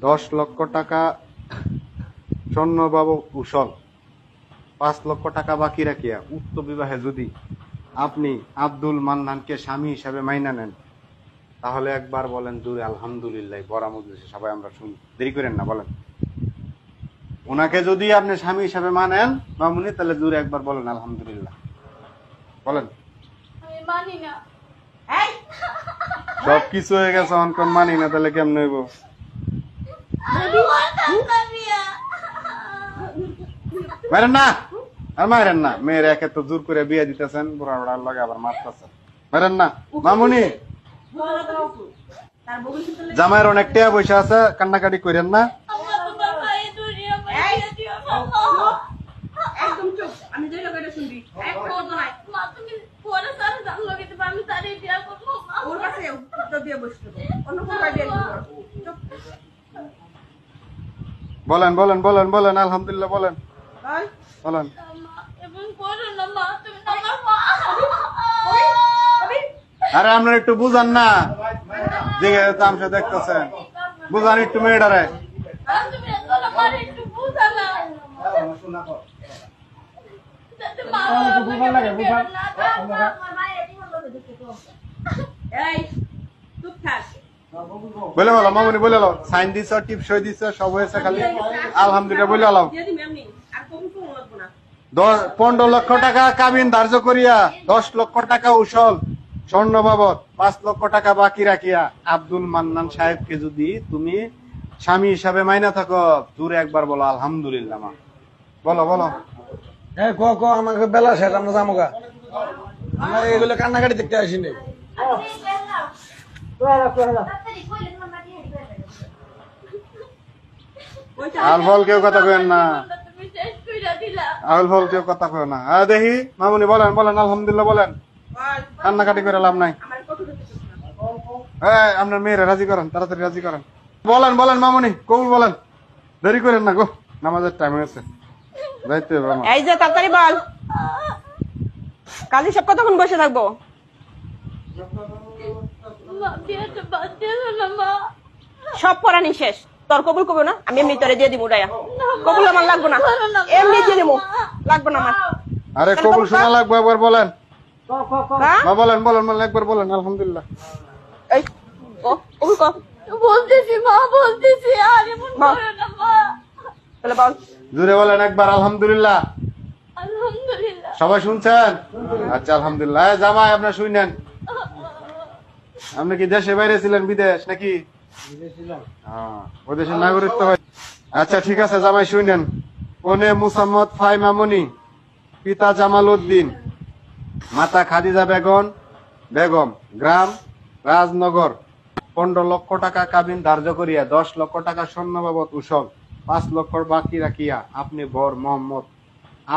10 লক্ষ টাকা স্বর্ণবাবু কুশল, 5 লক্ষ টাকা বাকি রাখিয়া উক্ত বিবাহে যদি আপনি আব্দুল মান্নানকে স্বামী হিসাবে মাইনা নেন, তাহলে একবার বলেন জোরে আলহামদুলিল্লাহ। বড় মজলিসে সবাই আমরা শুনি, দেরি করেন না, বলেন। ওনাকে যদি আপনি স্বামী হিসাবে মানেন মামুনি, তাহলে জোরে একবার বলেন আলহামদুলিল্লাহ, বলেন। আমি মানি না। সব কিছু হয়ে গেছে, অনকন মানি না, তাহলে কেমন হইব? মারেন না, আর মারেন না। মেয়ের একে তো জোর করে বিয়ে দিতেছেন, বুড়া বুড়ার লগে আবার মারতেছেন। মারেন না মামুনি। জামাইয়ের অনেক টাকা পয়সা আছে, কান্নাকাটি করেন না। বলেন বলেন বলেন বলেন আলহামদুলিল্লাহ, বলেন বলেন। আরে আপনার একটু বুঝান না, যে তামসা দেখতেছেন, বুঝান একটু মেয়েটারে। বলে বলো মামুনি, বলে লো, সাইন দিছ, টিপ সই দিছ, সব হয়েছে, খালি আলহামদুলিল্লাহ বলে লো। 15 লক্ষ টাকা কাবিন ধার্য করিয়া 10 লক্ষ টাকা উসল স্বর্ণ বাবদ 5 লক্ষ টাকা বাকি রাখিয়া আব্দুল মান্নান সাহেবকে যদি তুমি স্বামী হিসাবে মাইনা থাকো, জোরে একবার বলো আলহামদুলিল্লাহ। মা বলো বলো। আমাকে বেলা শেষ, আমরা যামোগা। আমরা এগুলো কান্নাকাটি দেখতে আসিনি। আল ফল কেউ কথা কেন না, আল ফল কেউ কথা কেউ না। দেখি মামুনি বলেন বলেন আলহামদুলিল্লাহ বলেন, কান্নাকাটি করে লাভ নাই। আপনার মেয়েরা রাজি করেন, তাড়াতাড়ি রাজি করেন। বলেন বলেন মামুনি, কবুল বলেন, দেরি করেন না গো, নামাজের টাইম হয়েছে, যাইতে হবে আমার। এই যে তাড়াতাড়ি বল, কালি সব কতক্ষণ বসে থাকবো? সব পড়ানি শেষ, তোর কবুল করবো না, আমি এমনি তোরে দিয়ে দিব। উড়াইয়া কবুল আমার লাগবো না, এমনি দিয়ে দিব, লাগবো না আমার। আরে কবুল শোনা লাগবে, একবার বলেন। বলেন বলেন বলেন, একবার বলেন আলহামদুলিল্লাহ। এই কবুল কর। বলতেছি মা, বলতেছি, আর এমন করো না মা। তাহলে বল জোরে বলেন একবার আলহামদুলিল্লাহ। আলহামদুলিল্লাহ। সবাই শুনছেন? আচ্ছা আলহামদুলিল্লাহ। জামাই আপনার শুনেন, আপনি কি দেশে বাইরে ছিলেন, বিদেশ নাকি? ওই দেশের নাগরিকত্ব হয়। আচ্ছা ঠিক আছে জামাই শুনেন। কনে মুসাম্মদ ফাই মামুনি, পিতা জামাল উদ্দিন, মাতা খাদিজা বেগম বেগম, গ্রাম রাজনগর। 15 লক্ষ টাকা কাবিন ধার্য করিয়া 10 লক্ষ টাকা স্বর্ণ বাবদ উসল 5 লক্ষ বাকি রাখিয়া আপনি বর মোহাম্মদ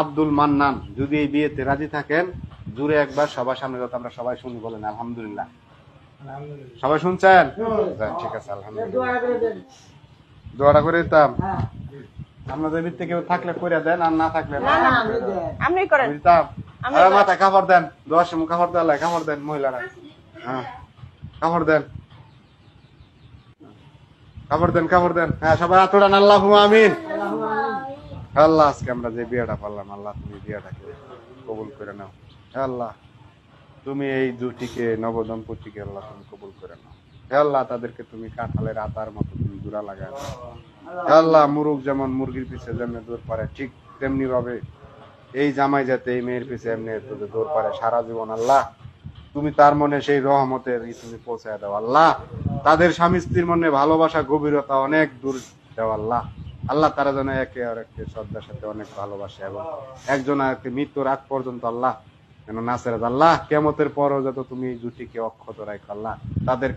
আব্দুল মান্নান যদি এই বিয়েতে রাজি থাকেন, জুড়ে একবার সবার সামনে যত আমরা সবাই শুনি, বলেন আলহামদুলিল্লাহ। সবাই শুনছেন? ঠিক আছে আলহামদুলিল্লাহ। দোয়াটা করে দিতাম, আপনাদের ভিত্তি কেউ থাকলে করে দেন, আর না থাকলে আপনি করেন। দিতাম। মাথায় কাপড় দেন, দোয়ার সময় কাপড় দেওয়া, কাপড় দেন মহিলারা। হ্যাঁ কাপড় দেন, কাপড় দেন, কাপড় দেন। হ্যাঁ সবাই আতড়ান, আল্লাহুম্মা আমিন। আল্লাহ আজকে আমরা যে বিয়েটা পারলাম, আল্লাহ তুমি বিয়েটাকে কবুল করে নাও। আল্লাহ তুমি এই জুটিকে, নবদম্পতিকে আল্লাহ তুমি কবুল করে নাও। আল্লাহ তাদেরকে তুমি কাঁঠালের আতার মতো তুমি জোড়া লাগায় দাও। আল্লাহ মুরগ যেমন মুরগির পিছে যেমনি দৌড় পারে, ঠিক তেমনি ভাবে এই জামাই যাতে এই মেয়ের পিছে এমনি দৌড় পারে সারা জীবন। আল্লাহ তুমি তার মনে সেই রহমতের তুমি পৌঁছায় দাও। আল্লাহ তাদের স্বামী স্ত্রীর মনে ভালোবাসা গভীরতা অনেক দূর দাও। আল্লাহ আল্লাহ তারা যেন একে আর একে শ্রদ্ধার সাথে অনেক ভালোবাসে, এবং একজন আরেককে মৃত্যুর আগ পর্যন্ত আল্লাহ যেন নাসেরাত। আল্লাহ কিয়ামতের পরও যত তুমি এই জুটিকে অক্ষত রাখো আল্লাহ, তাদের